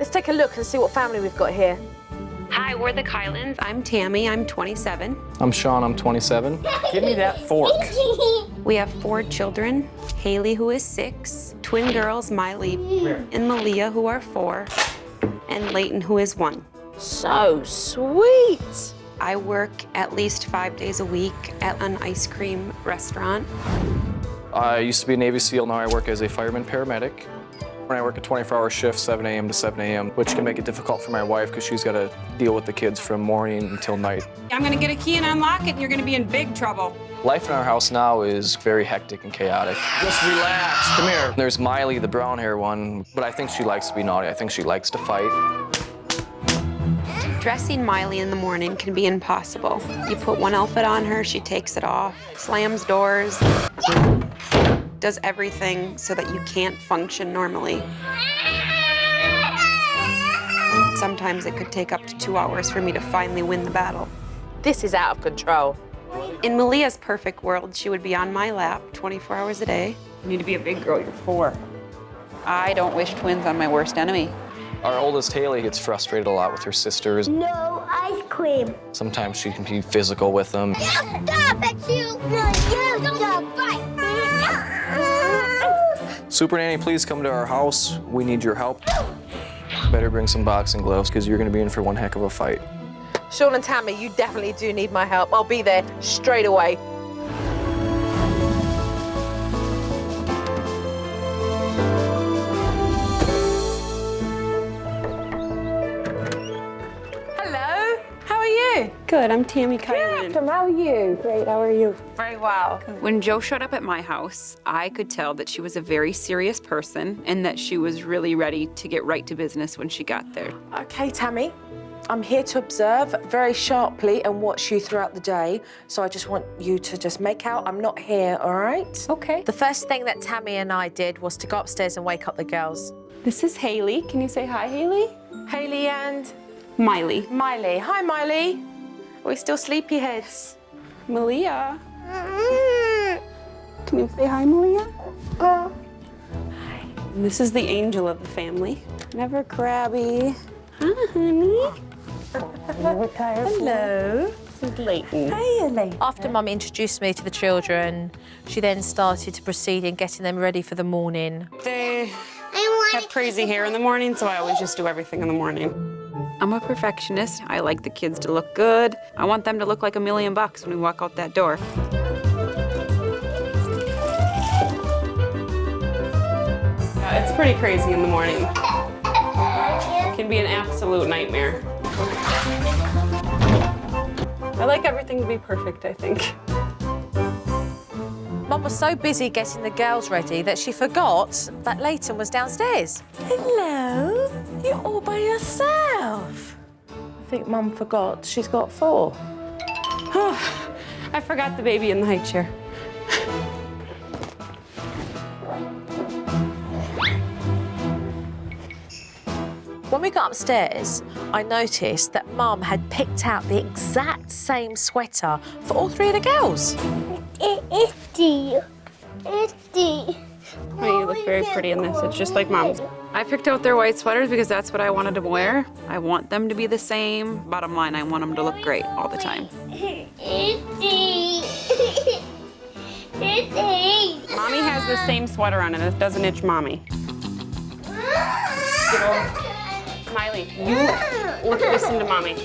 Let's take a look and see what family we've got here. Hi, we're the Kylans. I'm Tammy, I'm 27. I'm Sean, I'm 27. Give me that fork. We have 4 children. Haley, who is 6, twin girls, Miley and Malia, who are 4, and Layton, who is 1. So sweet. I work at least 5 days a week at an ice cream restaurant. I used to be a Navy SEAL, now I work as a fireman paramedic. I work a 24-hour shift, 7 a.m. to 7 a.m., which can make it difficult for my wife because she's got to deal with the kids from morning until night. I'm gonna get a key and unlock it, and you're gonna be in big trouble. Life in our house now is very hectic and chaotic. Just relax, come here. There's Miley, the brown hair one, but I think she likes to be naughty. I think she likes to fight. Dressing Miley in the morning can be impossible. You put one outfit on her, she takes it off, slams doors, does everything so that you can't function normally. Sometimes it could take up to 2 hours for me to finally win the battle. This is out of control. In Malia's perfect world, she would be on my lap 24 hours a day. You need to be a big girl, you're 4. I don't wish twins on my worst enemy. Our oldest, Haley, gets frustrated a lot with her sisters. No ice cream. Sometimes she can be physical with them. You stop it, you! No, you don't fight! Supernanny, please come to our house. We need your help. Better bring some boxing gloves because you're going to be in for one heck of a fight. Sean and Tammy, you definitely do need my help. I'll be there straight away. Hello, how are you? Good, I'm Tammy Kylan. How are you? Great, how are you? Very well. When Joe showed up at my house, I could tell that she was a very serious person and that she was really ready to get right to business when she got there. Okay, Tammy, I'm here to observe very sharply and watch you throughout the day. So I just want you to just make out I'm not here, all right? Okay. The first thing that Tammy and I did was to go upstairs and wake up the girls. This is Haley. Can you say hi, Haley? Haley and Miley. Miley. Hi, Miley. Are we still sleepyheads? Malia. Can you say hi, Malia? Hi. And this is the angel of the family. Never crabby. Hi, honey. Hello. This is Layton. Hey, Layton. After Mum introduced me to the children, she then started to proceed in getting them ready for the morning. They have crazy hair in the morning, so I always just do everything in the morning. I'm a perfectionist. I like the kids to look good. I want them to look like $1 million when we walk out that door. Yeah, it's pretty crazy in the morning. It can be an absolute nightmare. I like everything to be perfect, I think. Mum was so busy getting the girls ready that she forgot that Layton was downstairs. Hello, you're all by yourself. I think Mum forgot she's got 4. Oh, I forgot the baby in the high chair. When we got upstairs, I noticed that Mum had picked out the exact same sweater for all 3 of the girls. It's Oh, you look very pretty in this. It's just like Mom's. I picked out their white sweaters because that's what I wanted to wear. I want them to be the same. Bottom line, I want them to look great all the time. Mommy has the same sweater on and it doesn't itch Mommy. Miley, you listen to Mommy.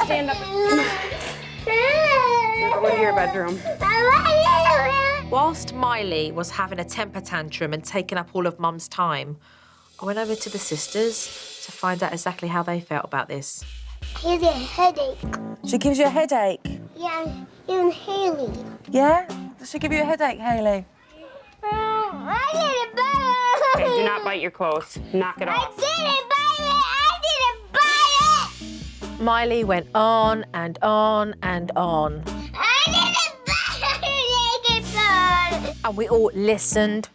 Stand up. Go to your bedroom. Whilst Miley was having a temper tantrum and taking up all of Mum's time, I went over to the sisters to find out exactly how they felt about this. Here's a headache. She gives you a headache? Yeah, even Haley. Yeah? Does she give you a headache, Haley? I didn't buy it. Okay, do not bite your clothes. Knock it off. I didn't buy it. Miley went on and on and on. I didn't buy it. And we all listened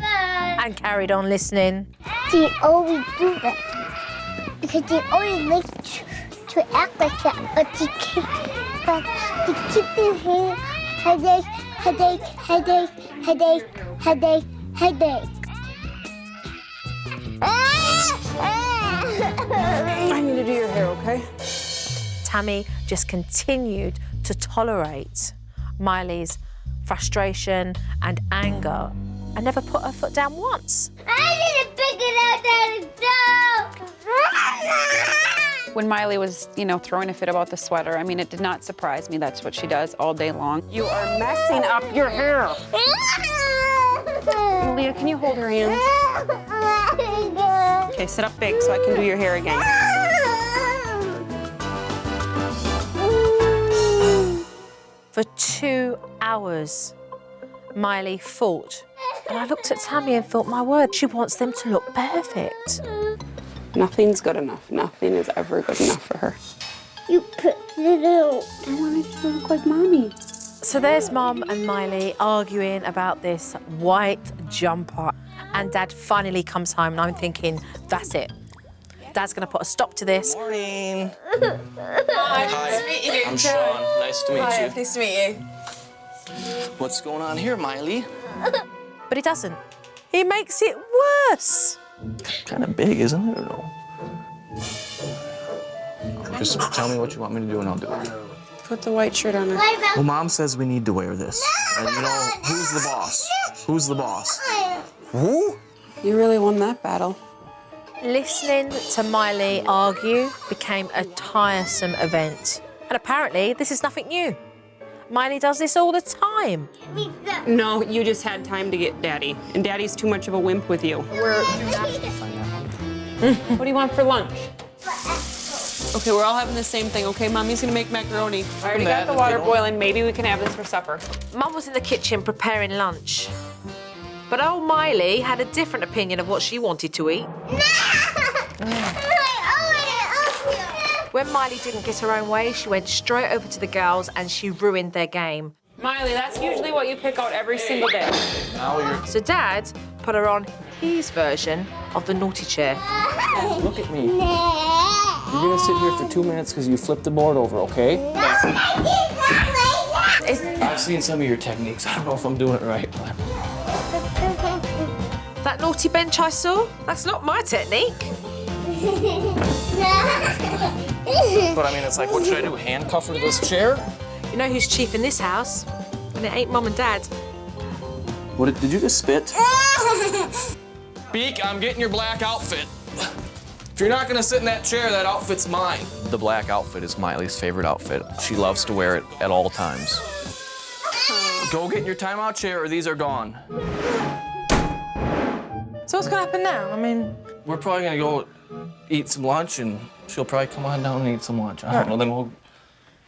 and carried on listening. They always do that because they always like to act like that, but they keep their headache, headache. Tammy just continued to tolerate Miley's frustration and anger and never put her foot down once. I didn't pick it out, Daddy. When Miley was, throwing a fit about the sweater, I mean, it did not surprise me. That's what she does all day long. You are messing up your hair. Malia, can you hold her hands? Okay, sit up big so I can do your hair again. For 2 hours, Miley fought. And I looked at Tammy and thought, my word, she wants them to look perfect. Nothing's good enough. Nothing is ever good enough for her. You picked it out. I wanted you to look like Mommy. So there's Mum and Miley arguing about this white jumper. And Dad finally comes home and I'm thinking, that's it. Dad's gonna put a stop to this. Morning. Hi, Nice to meet you. I'm Sean. Nice to meet you. Nice to meet you. What's going on here, Miley? But he doesn't. He makes it worse. Kind of big, isn't it, or no? Just tell me what you want me to do and I'll do it. Put the white shirt on her. Well, Mom says we need to wear this. And you know, who's the boss? Who's the boss? Who? You really won that battle. Listening to Miley argue became a tiresome event. And apparently, this is nothing new. Miley does this all the time. No, you just had time to get Daddy. And Daddy's too much of a wimp with you. What do you want for lunch? Okay, we're all having the same thing, okay? Mommy's gonna make macaroni. I already got the water boiling. Maybe we can have this for supper. Mum was in the kitchen preparing lunch. But old Miley had a different opinion of what she wanted to eat. When Miley didn't get her own way, she went straight over to the girls and she ruined their game. Miley, that's usually what you pick out every single day. Now you're... So Dad put her on his version of the naughty chair. Look at me. You're gonna sit here for 2 minutes because you flipped the board over, okay? I've seen some of your techniques. I don't know if I'm doing it right, but... That naughty bench I saw, that's not my technique. But I mean, it's like, what should I do, handcuff her to this chair? You know who's chief in this house? And it ain't Mum and Dad. What, did you just spit? Beak, I'm getting your black outfit. If you're not gonna sit in that chair, that outfit's mine. The black outfit is Miley's favorite outfit. She loves to wear it at all times. Go get in your timeout chair or these are gone. So what's gonna happen now? I mean... We're probably gonna go eat some lunch and she'll probably come on down and eat some lunch. I don't know, then we'll...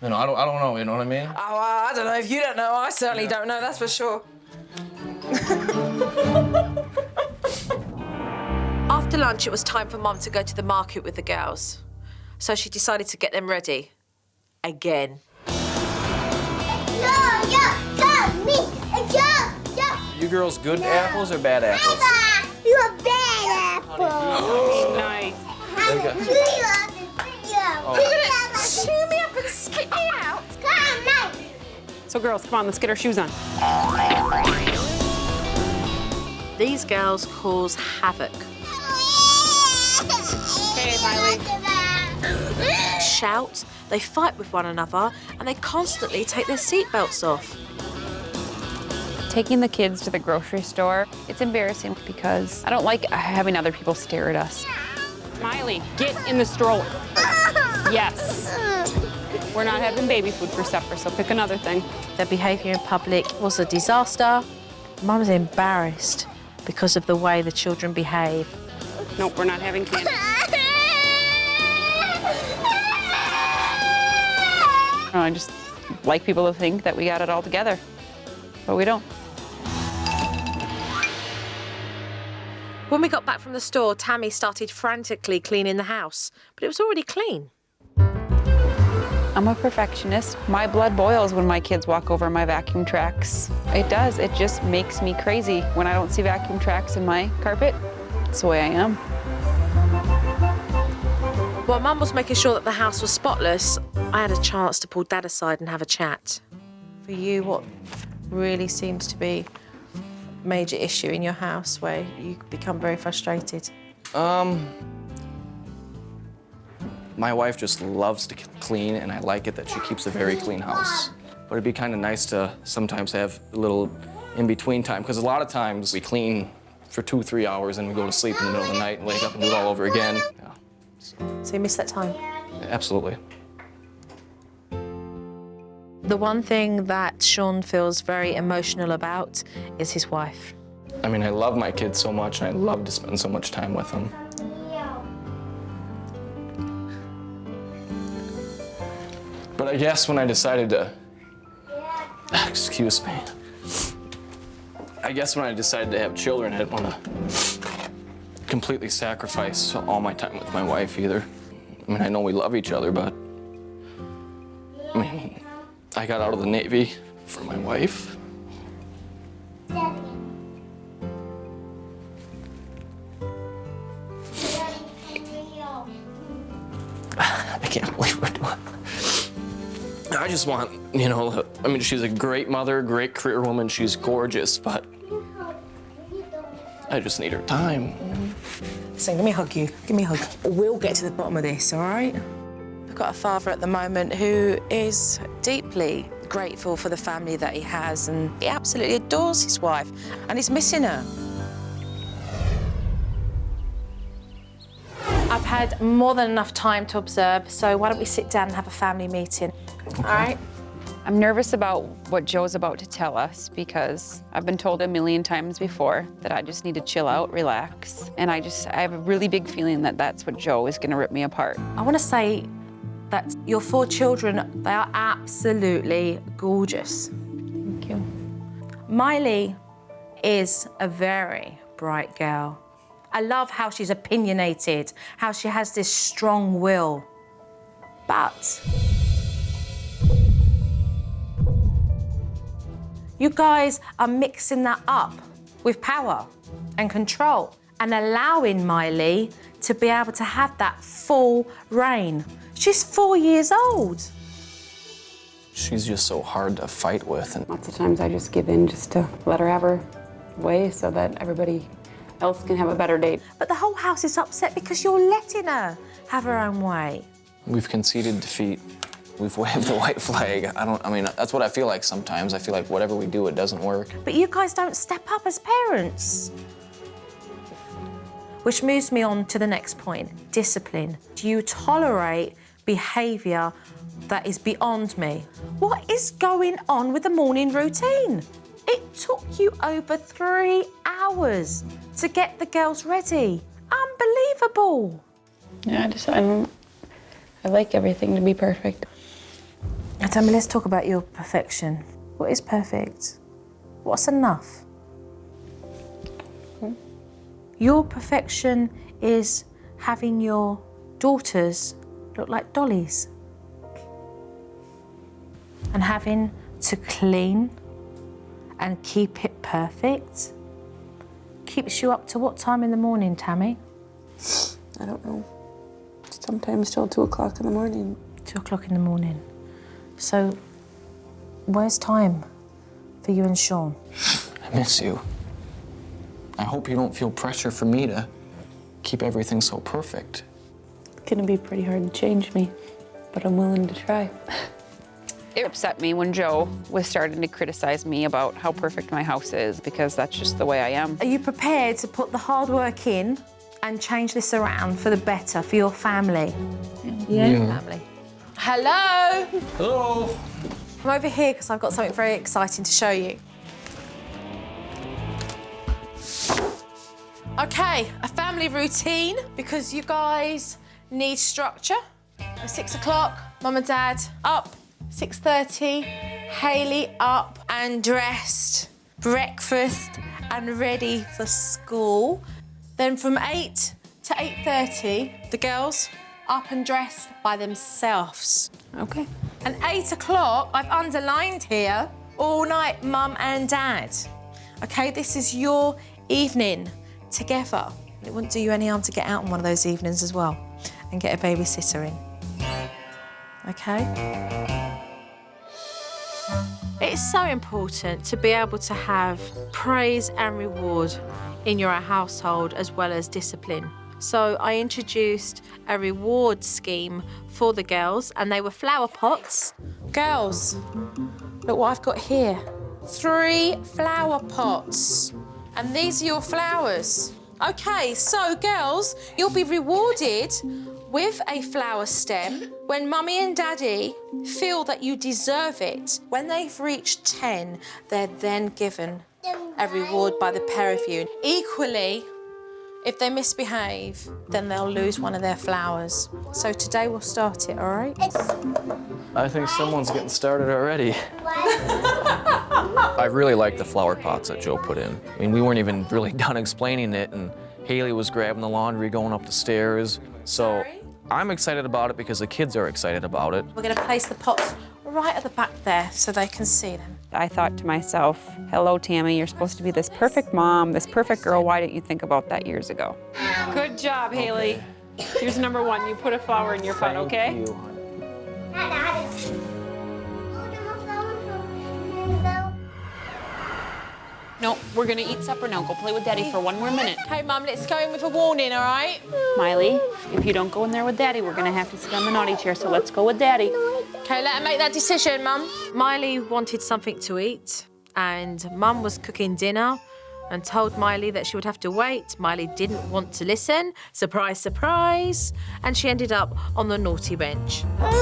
I don't know, you know what I mean? Oh, I don't know. If you don't know, I certainly don't know, that's for sure. After lunch, it was time for Mum to go to the market with the girls. So she decided to get them ready. Again. You girls good apples or bad apples? You're a bad apple. Nice. I'm gonna chew you up and spit you out. You're gonna chew me up and spit me out? Come on. So girls, come on, let's get our shoes on. These girls cause havoc. Hey, Miley. Shout, they fight with one another, and they constantly take their seatbelts off. Taking the kids to the grocery store, it's embarrassing because I don't like having other people stare at us. Miley, get in the stroller. Yes. We're not having baby food for supper, so pick another thing. Their behaviour in public was a disaster. Mum's embarrassed because of the way the children behave. Nope, we're not having candy. I just like people to think that we got it all together, but we don't. When we got back from the store, Tammy started frantically cleaning the house, but it was already clean. I'm a perfectionist. My blood boils when my kids walk over my vacuum tracks. It does. It just makes me crazy when I don't see vacuum tracks in my carpet. It's the way I am. While Mum was making sure that the house was spotless, I had a chance to pull Dad aside and have a chat. For you, what really seems to be a major issue in your house where you become very frustrated? My wife just loves to clean, and I like it that she keeps a very clean house. But it'd be kind of nice to sometimes have a little in-between time, because a lot of times we clean for 2-3 hours and we go to sleep in the middle of the night and wake up and do it all over again. Yeah. So you miss that time? Absolutely. The one thing that Sean feels very emotional about is his wife. I mean, I love my kids so much, and I love to spend so much time with them. But I guess when I decided to, excuse me. I guess when I decided to have children, I didn't want to completely sacrifice all my time with my wife either. I mean, I know we love each other, but I mean, I got out of the Navy for my wife. I can't believe we're doing that. I just want, you know, I mean, she's a great mother, great career woman, she's gorgeous, but I just need her time. So let me hug you. Give me a hug. We'll get to the bottom of this, all right? I've got a father at the moment who is deeply grateful for the family that he has, and he absolutely adores his wife, and he's missing her. I've had more than enough time to observe, so why don't we sit down and have a family meeting, all right? I'm nervous about what Joe's about to tell us because I've been told a million times before that I just need to chill out, relax. And I have a really big feeling that that's what Joe is gonna rip me apart. I want to say that your 4 children, they are absolutely gorgeous. Thank you. Miley is a very bright girl. I love how she's opinionated, how she has this strong will. But you guys are mixing that up with power and control and allowing Miley to be able to have that full reign. She's 4 years old. She's just so hard to fight with. And Lots of times I just give in just to let her have her way so that everybody else can have a better day. But the whole house is upset because you're letting her have her own way. we've conceded defeat. We've waved the white flag. I mean, that's what I feel like sometimes. I feel like whatever we do, it doesn't work. But you guys don't step up as parents. Which moves me on to the next point, discipline. Do you tolerate behaviour that is beyond me? What is going on with the morning routine? It took you over 3 hours to get the girls ready. Unbelievable. Yeah, I like everything to be perfect. Now tell me, let's talk about your perfection. What is perfect? What's enough? Your perfection is having your daughters look like dollies. And having to clean and keep it perfect. Keeps you up to what time in the morning, Tammy? I don't know. Sometimes till 2 o'clock in the morning. 2 o'clock in the morning. So, where's time for you and Sean? I miss you. I hope you don't feel pressure for me to keep everything so perfect. It's gonna be pretty hard to change me, but I'm willing to try. It upset me when Joe was starting to criticize me about how perfect my house is, because that's just the way I am. Are you prepared to put the hard work in and change this around for the better, for your family? Yeah. Family. Hello? Hello. I'm over here because I've got something very exciting to show you. Okay, a family routine, because you guys need structure. At 6 o'clock, Mum and Dad up. 6:30, Hayley up and dressed, breakfast and ready for school. Then from 8 to 8:30, the girls up and dressed by themselves. Okay. And 8 o'clock, I've underlined here, all night, Mum and Dad. Okay, this is your evening together. It wouldn't do you any harm to get out on one of those evenings as well and get a babysitter in. Okay? It's so important to be able to have praise and reward in your household as well as discipline. So I introduced a reward scheme for the girls, and they were flower pots. Girls, look what I've got here. 3 flower pots. And these are your flowers. Okay, so girls, you'll be rewarded with a flower stem when Mummy and Daddy feel that you deserve it. When they've reached 10, they're then given a reward by the pair of you. Equally, if they misbehave, then they'll lose one of their flowers. So today we'll start it, all right? I think someone's getting started already. I really like the flower pots that Joe put in. I mean, we weren't even really done explaining it, and Haley was grabbing the laundry, going up the stairs. So I'm excited about it because the kids are excited about it. We're gonna place the pots right at the back there so they can see them. I thought to myself, hello, Tammy, you're supposed to be this perfect mom, this perfect girl. Why didn't you think about that years ago? Good job, Haley. Here's number 1. You put a flower in your pot, okay? No, we're gonna eat supper now. Go play with Daddy for 1 more minute. Okay, Mum, let's go in with a warning, all right? Miley, if you don't go in there with Daddy, we're gonna have to sit on the naughty chair, so let's go with Daddy. Okay, let her make that decision, Mum. Miley wanted something to eat, and Mum was cooking dinner and told Miley that she would have to wait. Miley didn't want to listen. Surprise, surprise. And she ended up on the naughty bench. Up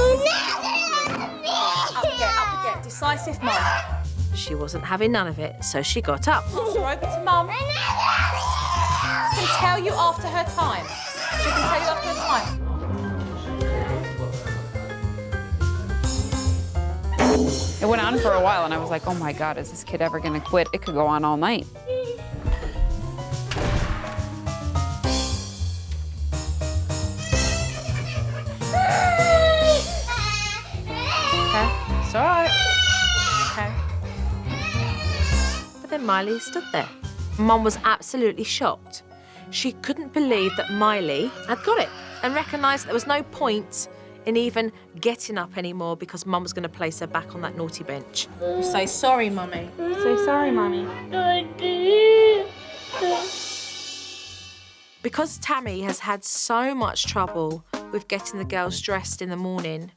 again. Decisive Mum. She wasn't having none of it, so she got up. Over to Mum. She can tell you after her time. She can tell you after her time. It went on for a while, and I was like, oh my God, is this kid ever gonna quit? It could go on all night. Okay, it's all right. Okay. But then Miley stood there. Mum was absolutely shocked. She couldn't believe that Miley had got it and recognised there was no point in even getting up anymore because Mum was going to place her back on that naughty bench. You say sorry, Mummy. Say sorry, Mommy. Because Tammy has had so much trouble with getting the girls dressed in the morning,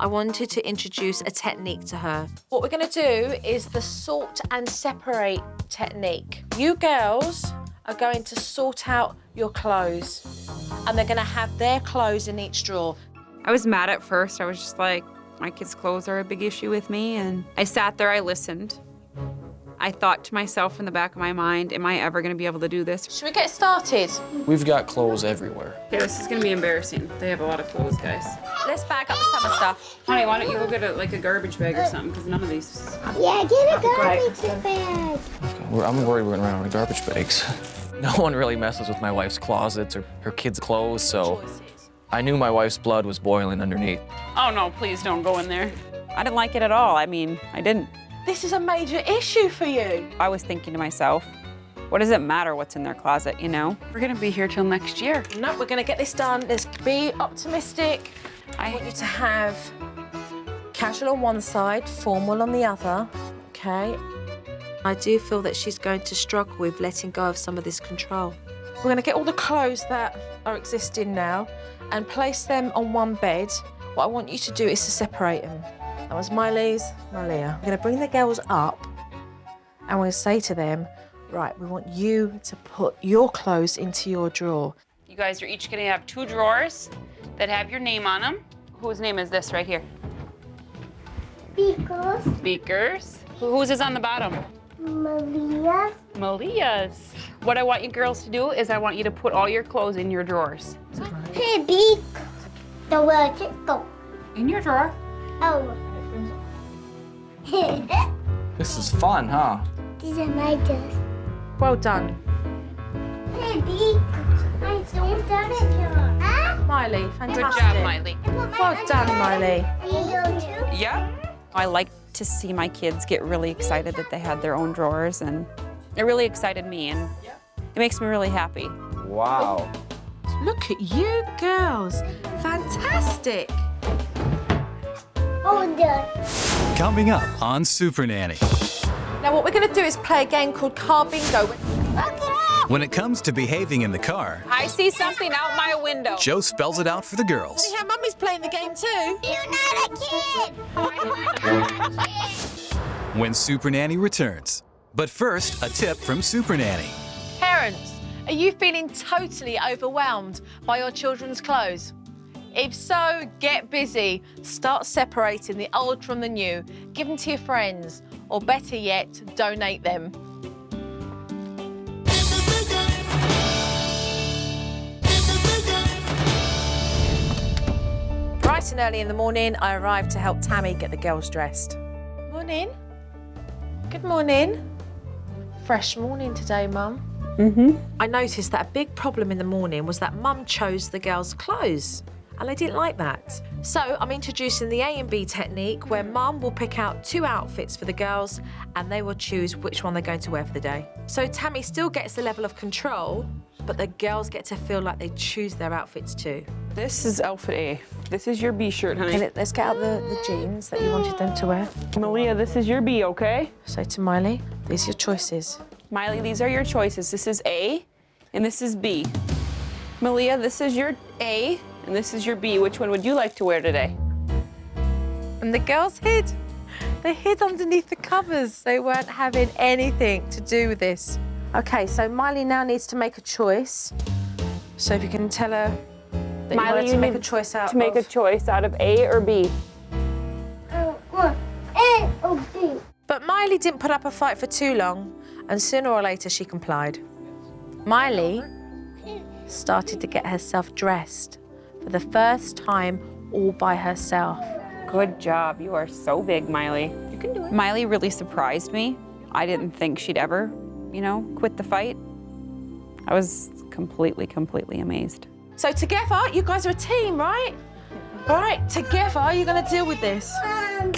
I wanted to introduce a technique to her. What we're going to do is the sort and separate technique. You girls are going to sort out your clothes, and they're going to have their clothes in each drawer. I was mad at first. I was just like, my kids' clothes are a big issue with me. And I sat there, I listened. I thought to myself in the back of my mind, am I ever gonna be able to do this? Should we get started? We've got clothes everywhere. Okay, this is gonna be embarrassing. They have a lot of clothes, guys. Let's bag up the summer stuff. Honey, why don't you go get a garbage bag or something, because none of these... Yeah, get a garbage bag. I'm worried we're gonna run out of garbage bags. No one really messes with my wife's closets or her kids' clothes, so I knew my wife's blood was boiling underneath. Oh no, please don't go in there. I didn't like it at all. I mean, I didn't. This is a major issue for you. I was thinking to myself, what does it matter what's in their closet, you know? We're gonna be here till next year. No, we're gonna get this done. Let's be optimistic. I want you to have casual on one side, formal on the other, okay? I do feel that she's going to struggle with letting go of some of this control. We're gonna get all the clothes that are existing now and place them on one bed. What I want you to do is to separate them. That was Miley's, Malia. We're gonna bring the girls up and we're gonna say to them, right, we want you to put your clothes into your drawer. You guys are each gonna have 2 drawers that have your name on them. Whose name is this right here? Because Beakers. Whose is on the bottom? Maria. Malia's. What I want you girls to do is I want you to put all your clothes in your drawers. Hey, Beak. The word it go. In your drawer. Oh. This is fun, huh? These are my dress. Well done. Hey, Beak. I don't done it here. Huh? Miley, fantastic. Good job, Miley. Well done, Miley. You too? Yeah. I like to see my kids get really excited that they had their own drawers, and it really excited me, and it makes me really happy. Wow. Look at you girls. Fantastic. Oh, done. Coming up on Supernanny. Now what we're going to do is play a game called Car Bingo. Look it up. When it comes to behaving in the car, I see something out my window. Joe spells it out for the girls. See how Mummy's playing the game too? You're not a kid. When Supernanny returns. But first, a tip from Supernanny. Parents, are you feeling totally overwhelmed by your children's clothes? If so, get busy. Start separating the old from the new. Give them to your friends, or better yet, donate them. Bright and early in the morning, I arrived to help Tammy get the girls dressed. Morning. Good morning. Fresh morning today, Mum. I noticed that a big problem in the morning was that Mum chose the girls' clothes, and I didn't like that. So I'm introducing the A and B technique, where Mum will pick out 2 outfits for the girls, and they will choose which one they're going to wear for the day. So Tammy still gets the level of control, but the girls get to feel like they choose their outfits too. This is outfit A. This is your B shirt, honey. Okay, let's get out the jeans that you wanted them to wear. Malia, this is your B, okay? So to Miley, these are your choices. Miley, these are your choices. This is A, and this is B. Malia, this is your A, and this is your B. Which one would you like to wear today? And the girls hid. They hid underneath the covers. They weren't having anything to do with this. Okay, so Miley now needs to make a choice. So if you can tell her that Miley, you make a choice out to make a choice out of A or B. A or B. But Miley didn't put up a fight for too long, and sooner or later she complied. Miley started to get herself dressed for the first time all by herself. Good job. You are so big, Miley. You can do it. Miley really surprised me. I didn't think she'd ever, quit the fight. I was completely amazed. So together, you guys are a team, right? All right, together, you're gonna deal with this.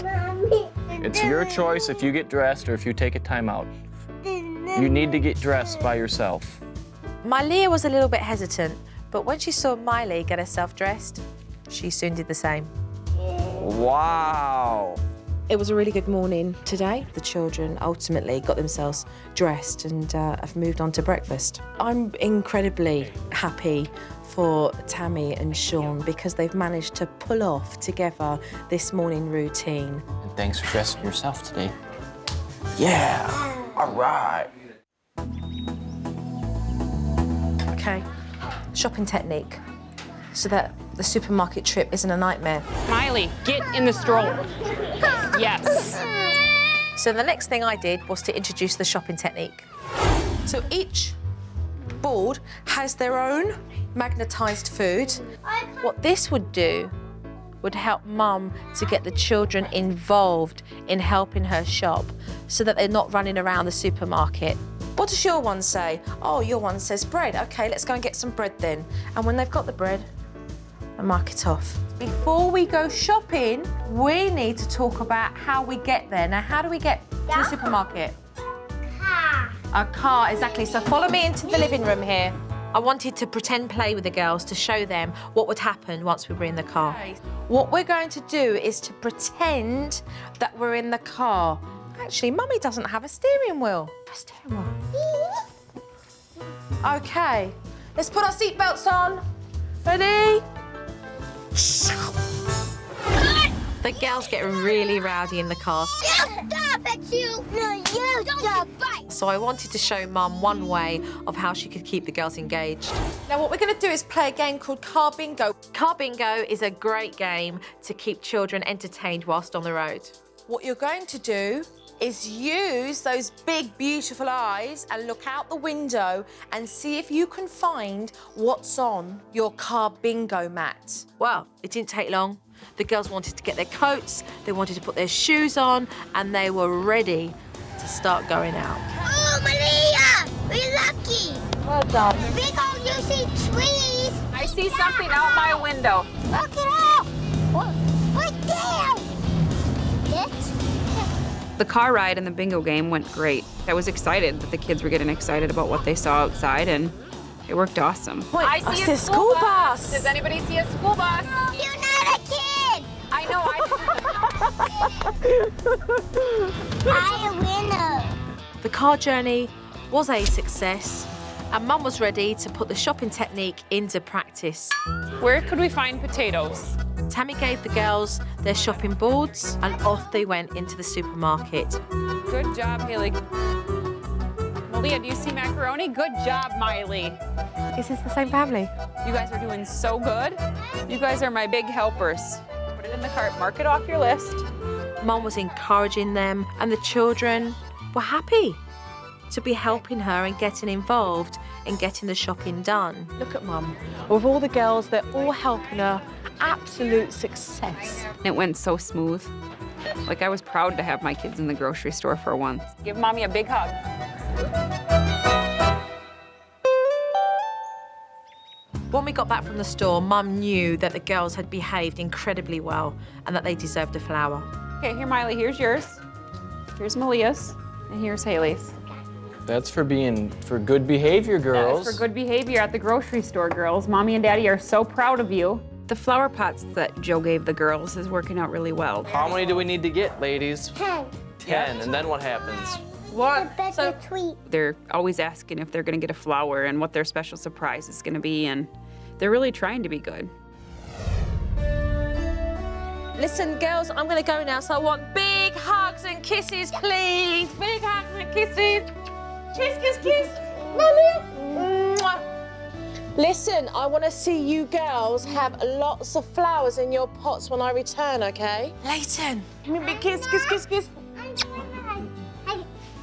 Mommy. It's your choice if you get dressed or if you take a timeout. You need to get dressed by yourself. Miley was a little bit hesitant, but when she saw Miley get herself dressed, she soon did the same. Wow. It was a really good morning today. The children ultimately got themselves dressed and have moved on to breakfast. I'm incredibly happy for Tammy and Sean because they've managed to pull off together this morning routine. And thanks for dressing yourself today. Yeah, all right. Okay, shopping technique so that the supermarket trip isn't a nightmare. Miley, get in the stroller. Yes. So the next thing I did was to introduce the shopping technique. So each board has their own magnetised food. What this would do would help Mum to get the children involved in helping her shop so that they're not running around the supermarket. What does your one say? Oh, your one says bread. Okay, let's go and get some bread then. And when they've got the bread, I mark it off. Before we go shopping, we need to talk about how we get there. Now, how do we get to the supermarket? Car. A car, exactly. So follow me into the living room here. I wanted to pretend play with the girls to show them what would happen once we were in the car. What we're going to do is to pretend that we're in the car. Actually, Mummy doesn't have a steering wheel. A steering wheel. Okay, let's put our seatbelts on. Ready? The girls get really rowdy in the car. Stop it, you. No, you stop it. So I wanted to show Mum one way of how she could keep the girls engaged. Now what we're going to do is play a game called Car Bingo. Car Bingo is a great game to keep children entertained whilst on the road. What you're going to do is use those big, beautiful eyes and look out the window and see if you can find what's on your car bingo mat. Well, it didn't take long. The girls wanted to get their coats, they wanted to put their shoes on, and they were ready to start going out. Oh, Malia, we're lucky. Well done. Big old you see trees. I see something out my window. Look it up. Right there. It? The car ride and the bingo game went great. I was excited that the kids were getting excited about what they saw outside, and it worked awesome. Wait, I see a school bus. Does anybody see a school bus? You're not a kid. I know. I'm a winner. The car journey was a success, And Mum was ready to put the shopping technique into practice. Where could we find potatoes? Tammy gave the girls their shopping boards and off they went into the supermarket. Good job, Haley. Malia, do you see macaroni? Good job, Miley. Is this the same family? You guys are doing so good. You guys are my big helpers. Put it in the cart, mark it off your list. Mum was encouraging them and the children were happy to be helping her and getting involved in getting the shopping done. Look at Mum. With all the girls, they're all helping her. Absolute success. It went so smooth. Like, I was proud to have my kids in the grocery store for once. Give Mommy a big hug. When we got back from the store, Mum knew that the girls had behaved incredibly well and that they deserved a flower. Okay, here, Miley, here's yours. Here's Malia's, and here's Haley's. That's for good behavior, girls. That is for good behavior at the grocery store, girls. Mommy and Daddy are so proud of you. The flower pots that Joe gave the girls is working out really well. How many do we need to get, ladies? 10. 10, and then what happens? What? Better tweet. They're always asking if they're gonna get a flower and what their special surprise is gonna be, and they're really trying to be good. Listen, girls, I'm gonna go now, so I want big hugs and kisses, please. Big hugs and kisses. Kiss, kiss, kiss. Mwah. Listen, I want to see you girls have lots of flowers in your pots when I return, okay? Leighton, give me a big kiss, kiss, kiss, kiss.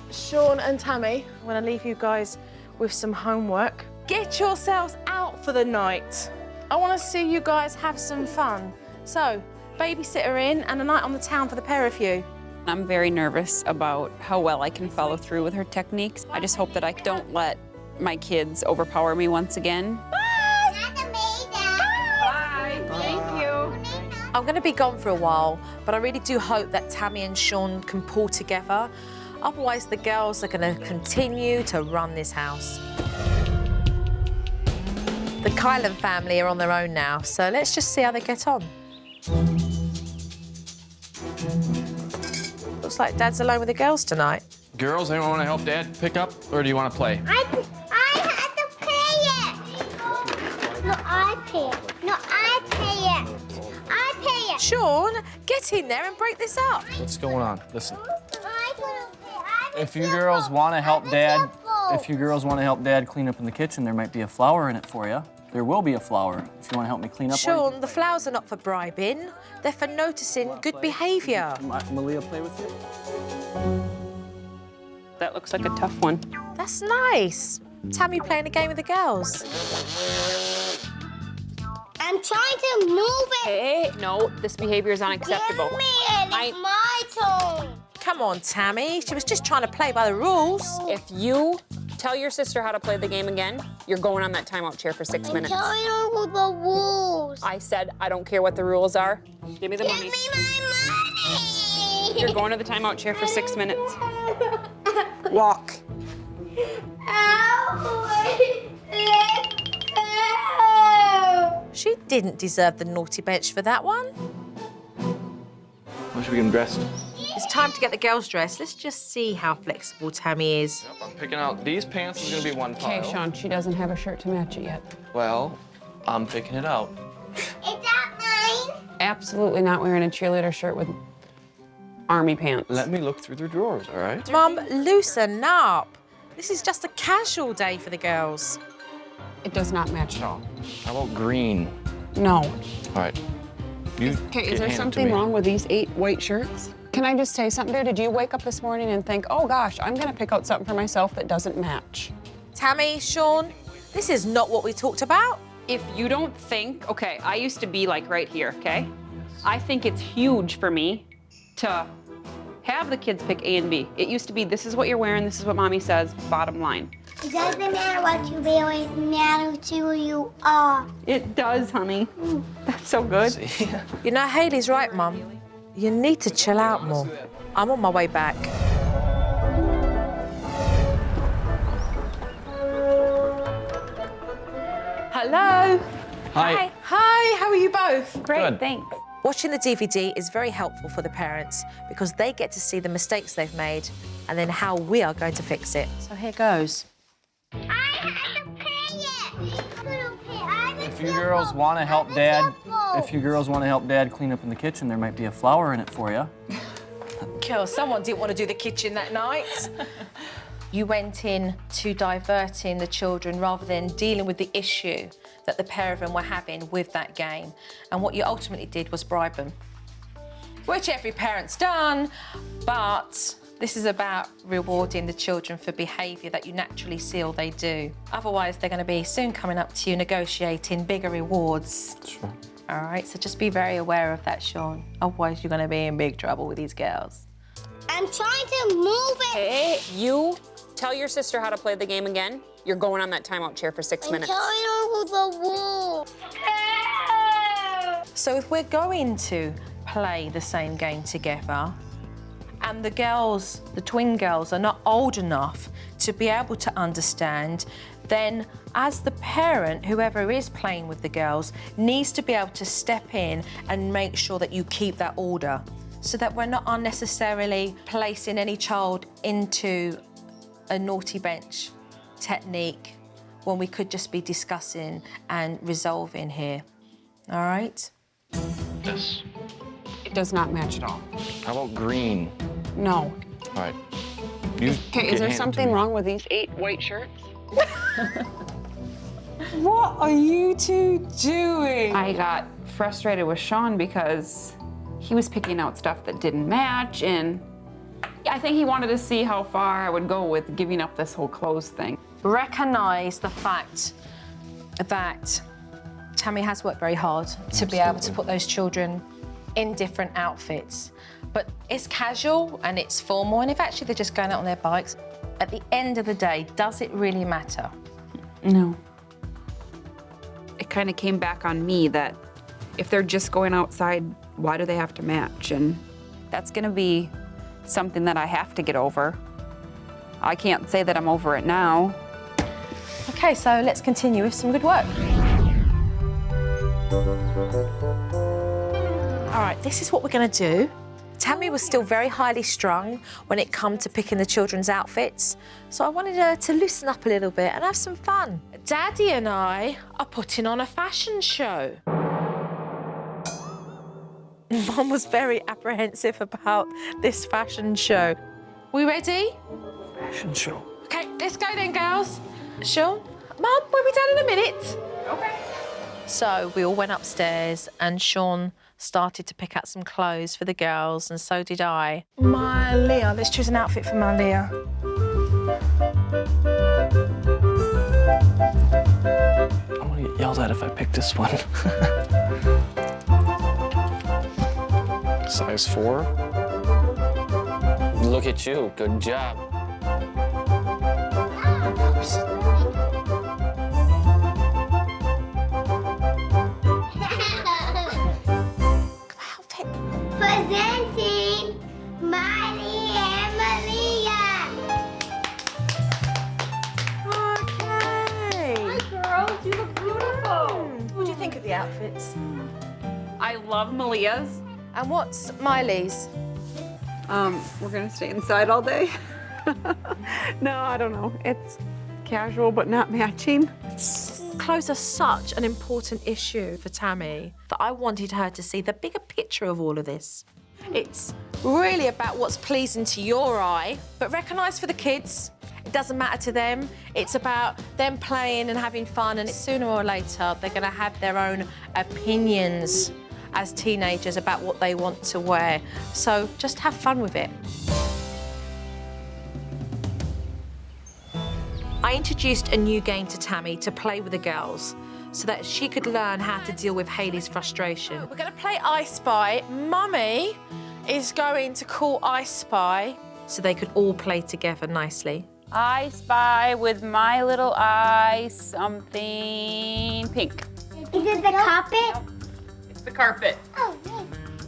Sean and Tammy, I'm going to leave you guys with some homework. Get yourselves out for the night. I want to see you guys have some fun. So, babysitter in and a night on the town for the pair of you. I'm very nervous about how well I can follow through with her techniques. I just hope that I don't let my kids overpower me once again. Bye. Thank you. I'm going to be gone for a while, but I really do hope that Tammy and Sean can pull together. Otherwise, the girls are going to continue to run this house. The Kylan family are on their own now, so let's just see how they get on. Looks like Dad's alone with the girls tonight. Girls, anyone want to help Dad pick up, or do you want to play? I had to pay it. No, I pay it. No, I pay it. I pay it. Sean, get in there and break this up. What's going on? Listen, I couldn't pay. if you girls want to help Dad clean up in the kitchen, there might be a flower in it for you. There will be a flower if you want to help me clean up. Sean, the flowers are not for bribing. They're for noticing good behaviour. Malia, play with you? That looks like a tough one. That's nice. Tammy playing a game with the girls. I'm trying to move it. Hey, no, this behavior is unacceptable. Give me it. It's my turn. Come on, Tammy. She was just trying to play by the rules. If you tell your sister how to play the game again, you're going on that timeout chair for 6 minutes. I'm telling her the rules. I said I don't care what the rules are. Give me the Give money. me my money. You're going to the timeout chair for 6 minutes. Walk. She didn't deserve the naughty bench for that one. When should we get him dressed? It's time to get the girls dressed. Let's just see how flexible Tammy is. Yep, I'm picking out these pants. Is gonna be one pile. Okay, Sean, she doesn't have a shirt to match it yet. Well, I'm picking it out. Is that mine? Absolutely not wearing a cheerleader shirt with army pants. Let me look through their drawers, all right? Mum, loosen up. This is just a casual day for the girls. It does not match at all. How about green? No. All right. You Okay, get is there hand it to something me. wrong with these 8 white shirts? Can I just say something there? Did you wake up this morning and think, oh gosh, I'm gonna pick out something for myself that doesn't match? Tammy, Sean, this is not what we talked about. If you don't think, okay, I used to be like right here, okay? I think it's huge for me to have the kids pick A and B. It used to be, this is what you're wearing, this is what mommy says, bottom line. It doesn't matter what you wear, it matters who you are. It does, honey. That's so good. See? You know, Hayley's right, Mum. You need to chill out more. I'm on my way back. Hello. Hi. Hi, how are you both? Great, Good. thanks. Watching the DVD is very helpful for the parents because they get to see the mistakes they've made and then how we are going to fix it. So here goes. I had to If you girls want to help Dad, clean up in the kitchen, there might be a flower in it for you. Kill, someone didn't want to do the kitchen that night. You went in to diverting the children rather than dealing with the issue that the pair of them were having with that game. And what you ultimately did was bribe them, which every parent's done, but this is about rewarding the children for behaviour that you naturally see or they do. Otherwise, they're going to be soon coming up to you negotiating bigger rewards. Sure. All right, so just be very aware of that, Sean. Otherwise, you're going to be in big trouble with these girls. I'm trying to move it. Hey, you tell your sister how to play the game again. You're going on that timeout chair for 6 minutes. I'm trying over the wall. So if we're going to play the same game together, and the girls, the twin girls, are not old enough to be able to understand, then as the parent, whoever is playing with the girls, needs to be able to step in and make sure that you keep that order, so that we're not unnecessarily placing any child into a naughty bench technique when we could just be discussing and resolving here. All right? This. It does not match at all. How about green? No. All right. Okay, is there something wrong with these 8 white shirts? What are you two doing? I got frustrated with Sean because he was picking out stuff that didn't match, and I think he wanted to see how far I would go with giving up this whole clothes thing. Recognise the fact that Tammy has worked very hard to be able to put those children in different outfits. But it's casual and it's formal, and if actually they're just going out on their bikes, at the end of the day, does it really matter? No. It kind of came back on me that if they're just going outside, why do they have to match? And that's gonna be something that I have to get over. I can't say that I'm over it now. Okay, so let's continue with some good work. All right, this is what we're gonna do. Tammy was still very highly strung when it come to picking the children's outfits, so I wanted her to loosen up a little bit and have some fun. Daddy and I are putting on a fashion show. Mum was very apprehensive about this fashion show. We ready? Fashion show. Okay, let's go then, girls. Sean, Mum, we'll be done in a minute. Okay. So we all went upstairs and Sean started to pick out some clothes for the girls, and so did I. My Leah, let's choose an outfit for my Leah. I'm gonna get yelled at if I pick this one. Size 4. Look at you, good job. Presenting Miley and Malia. Okay. Girls, you look beautiful. What do you think of the outfits? I love Malia's. And what's Miley's? We're gonna stay inside all day. No, I don't know. It's casual but not matching. Clothes are such an important issue for Tammy that I wanted her to see the bigger picture of all of this. It's really about what's pleasing to your eye, but recognise for the kids, it doesn't matter to them. It's about them playing and having fun, and sooner or later, they're gonna have their own opinions as teenagers about what they want to wear. So just have fun with it. I introduced a new game to Tammy to play with the girls so that she could learn how to deal with Hayley's frustration. We're going to play I Spy. Mummy is going to call I Spy so they could all play together nicely. I spy with my little eye something pink. Is it the carpet? It's the carpet. Oh, yeah.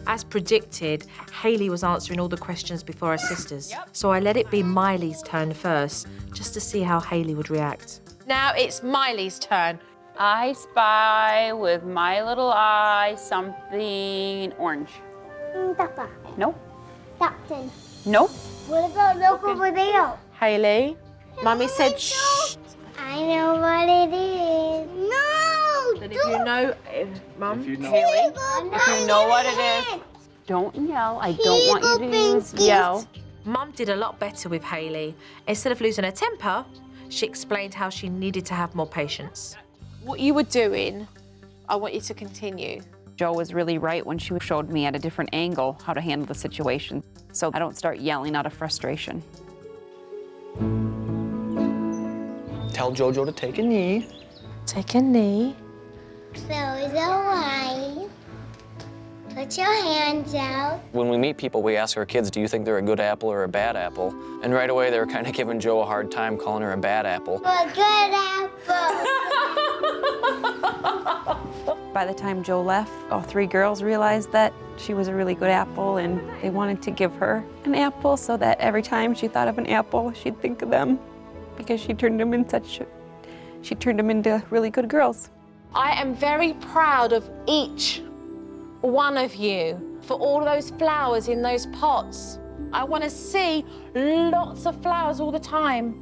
As predicted, Hayley was answering all the questions before her sisters. So I let it be Miley's turn first, just to see how Hayley would react. Now it's Miley's turn. I spy with my little eye something orange. Papa. Nope. Captain. Nope. What about look over there? Hayley, Mummy said shh. I I know what it is. No! Then if you know, Mum, If you know what it is, don't yell. I don't want you to use yell. Mum did a lot better with Hayley. Instead of losing her temper, she explained how she needed to have more patience. What you were doing, I want you to continue. Jo was really right when she showed me at a different angle how to handle the situation, so I don't start yelling out of frustration. Tell JoJo to take a knee. Take a knee. Close your eyes. Put your hands out. When we meet people, we ask our kids, do you think they're a good apple or a bad apple? And right away, they were kind of giving Jo a hard time, calling her a bad apple. A good apple. By the time Jo left, all 3 girls realized that she was a really good apple, and they wanted to give her an apple so that every time she thought of an apple, she'd think of them, because she turned them into really good girls. I am very proud of each one of you for all those flowers in those pots. I want to see lots of flowers all the time,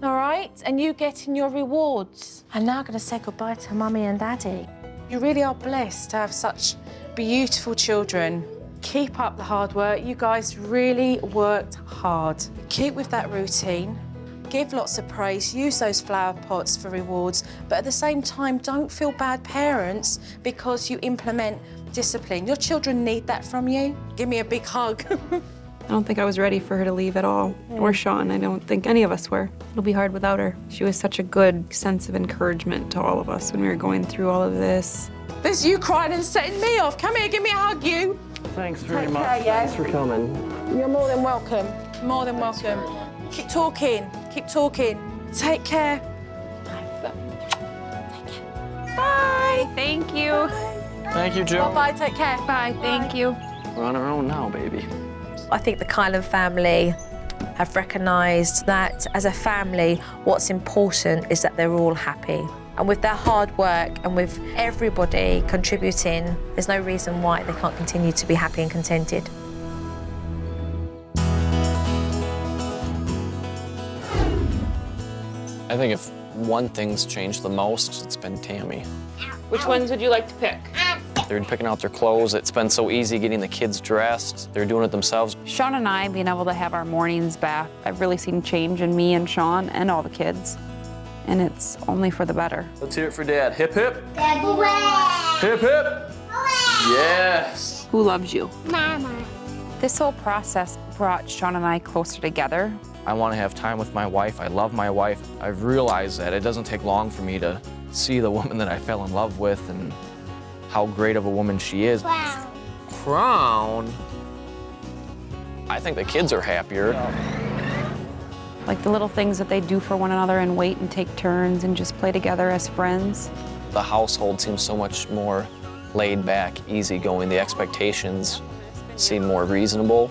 all right? And you getting your rewards. I'm now going to say goodbye to Mummy and Daddy. You really are blessed to have such beautiful children. Keep up the hard work. You guys really worked hard. Keep with that routine. Give lots of praise, use those flower pots for rewards, but at the same time, don't feel bad parents because you implement discipline. Your children need that from you. Give me a big hug. I don't think I was ready for her to leave at all, or Sean. I don't think any of us were. It'll be hard without her. She was such a good sense of encouragement to all of us when we were going through all of this. There's you crying and setting me off. Come here, give me a hug, you. Thanks very Take much. care, yeah? Thanks for coming. You're more than welcome. More than welcome. Keep talking. Keep talking. Take care. Bye. Thank you. Thank you, Jo. Bye-bye. Take care. Bye, thank you. We're on our own now, baby. I think the Kylan family have recognised that as a family, what's important is that they're all happy. And with their hard work and with everybody contributing, there's no reason why they can't continue to be happy and contented. I think if one thing's changed the most, it's been Tammy. Which ones would you like to pick? They're picking out their clothes. It's been so easy getting the kids dressed. They're doing it themselves. Sean and I being able to have our mornings back, I've really seen change in me and Sean and all the kids. And it's only for the better. Let's hear it for Dad. Hip, hip. Daddy, way. Hip, hip. Yes. Who loves you? Mama. This whole process brought Sean and I closer together. I want to have time with my wife. I love my wife. I've realized that it doesn't take long for me to see the woman that I fell in love with and how great of a woman she is. Wow. Crown? I think the kids are happier. Like the little things that they do for one another and wait and take turns and just play together as friends. The household seems so much more laid back, easygoing. The expectations seem more reasonable.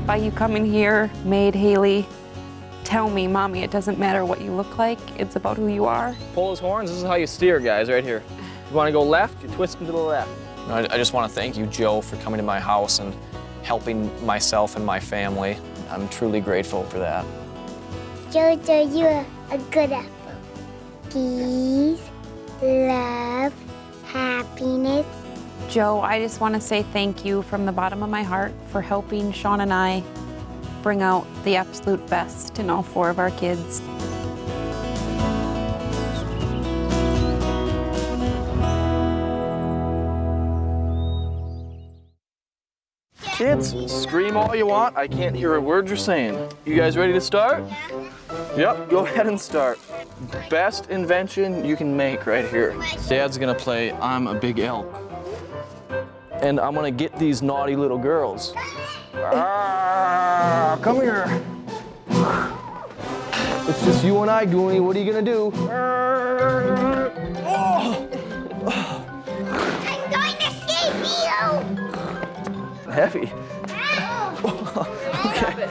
By you coming here, made Haley tell me, Mommy, it doesn't matter what you look like, it's about who you are. Pull those horns. This is how you steer, guys, right here. If you want to go left, you twist them to the left. I just want to thank you, Jo, for coming to my house and helping myself and my family. I'm truly grateful for that. Jojo, you're a good apple. Peace, love, happiness. Jo, I just want to say thank you from the bottom of my heart for helping Sean and I bring out the absolute best in all 4 of our kids. Kids, scream all you want. I can't hear a word you're saying. You guys ready to start? Yep, go ahead and start. Best invention you can make right here. Dad's gonna play I'm a Big Elk. And I'm gonna get these naughty little girls. Come here. It's just you and I, Goonie. What are you gonna do? I'm going to save you. Heavy. Okay.